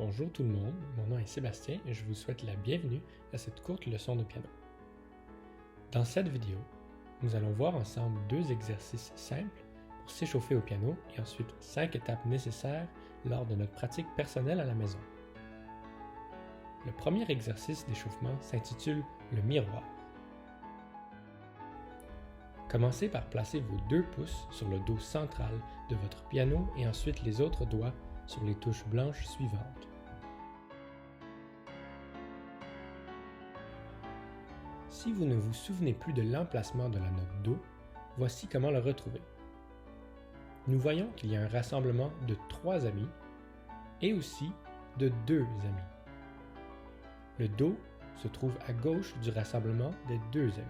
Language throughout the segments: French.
Bonjour tout le monde, mon nom est Sébastien et je vous souhaite la bienvenue à cette courte leçon de piano. Dans cette vidéo, nous allons voir ensemble 2 exercices simples pour s'échauffer au piano et ensuite 5 étapes nécessaires lors de notre pratique personnelle à la maison. Le premier exercice d'échauffement s'intitule le miroir. Commencez par placer vos 2 pouces sur le dos central de votre piano et ensuite les autres doigts sur les touches blanches suivantes. Si vous ne vous souvenez plus de l'emplacement de la note Do, voici comment le retrouver. Nous voyons qu'il y a un rassemblement de 3 amis et aussi de 2 amis. Le Do se trouve à gauche du rassemblement des 2 amis.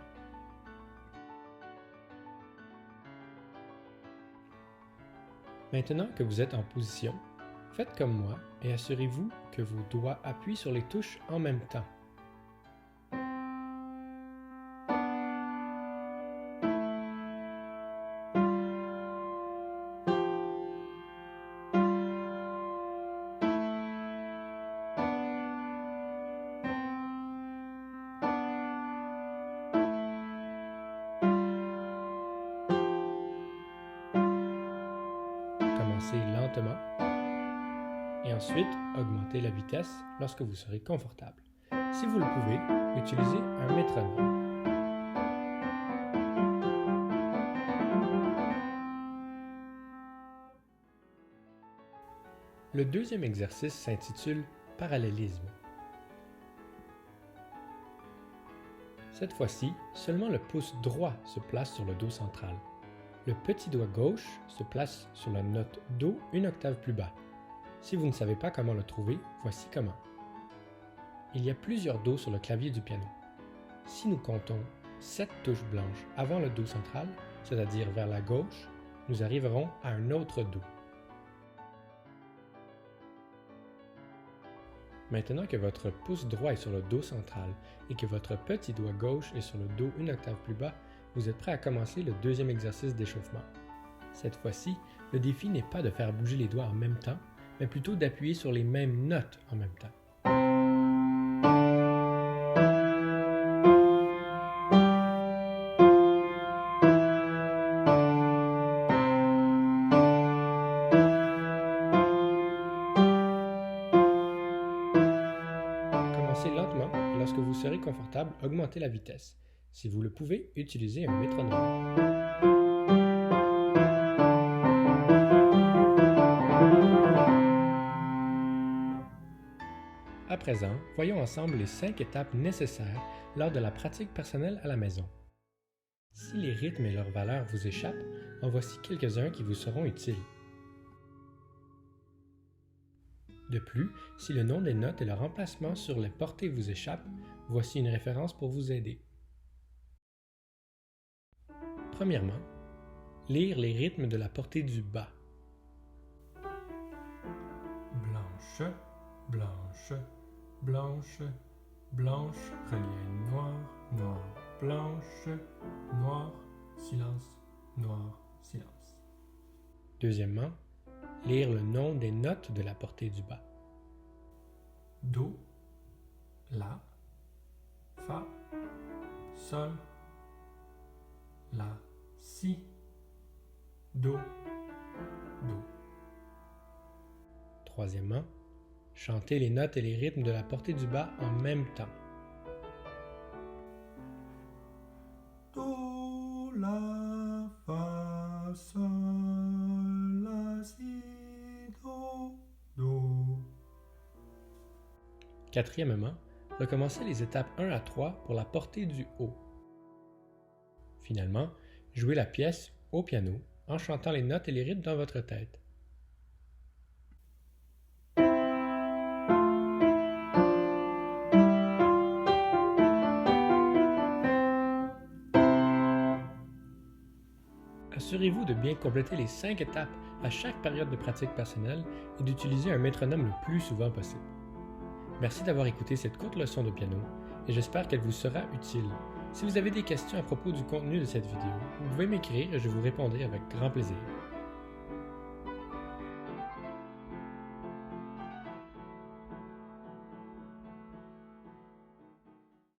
Maintenant que vous êtes en position, faites comme moi et assurez-vous que vos doigts appuient sur les touches en même temps. Commencez lentement et ensuite augmentez la vitesse lorsque vous serez confortable. Si vous le pouvez, utilisez un métronome. Le deuxième exercice s'intitule « Parallélisme ». Cette fois-ci, seulement le pouce droit se place sur le Do central. Le petit doigt gauche se place sur la note Do une octave plus bas. Si vous ne savez pas comment le trouver, voici comment. Il y a plusieurs Do sur le clavier du piano. Si nous comptons 7 touches blanches avant le Do central, c'est-à-dire vers la gauche, nous arriverons à un autre Do. Maintenant que votre pouce droit est sur le Do central et que votre petit doigt gauche est sur le Do une octave plus bas, vous êtes prêt à commencer le deuxième exercice d'échauffement. Cette fois-ci, le défi n'est pas de faire bouger les doigts en même temps, mais plutôt d'appuyer sur les mêmes notes en même temps. Commencez lentement et lorsque vous serez confortable, augmentez la vitesse. Si vous le pouvez, utilisez un métronome. À présent, voyons ensemble les 5 étapes nécessaires lors de la pratique personnelle à la maison. Si les rythmes et leurs valeurs vous échappent, en voici quelques-uns qui vous seront utiles. De plus, si le nom des notes et leur emplacement sur les portées vous échappent, voici une référence pour vous aider. Premièrement, lire les rythmes de la portée du bas. Blanche, blanche, blanche, blanche, relié noir, noir, blanche, noir, silence, noir, silence. Deuxièmement, lire le nom des notes de la portée du bas. Do, La, Fa, Sol, La, Si, Do, Do. Troisièmement, chantez les notes et les rythmes de la portée du bas en même temps. Do, La, Fa, Sol, La, Si, Do, Do. Quatrièmement, recommencez les étapes 1 à 3 pour la portée du haut. Finalement, jouez la pièce au piano en chantant les notes et les rythmes dans votre tête. Assurez-vous de bien compléter les 5 étapes à chaque période de pratique personnelle et d'utiliser un métronome le plus souvent possible. Merci d'avoir écouté cette courte leçon de piano et j'espère qu'elle vous sera utile. Si vous avez des questions à propos du contenu de cette vidéo, vous pouvez m'écrire et je vous répondrai avec grand plaisir.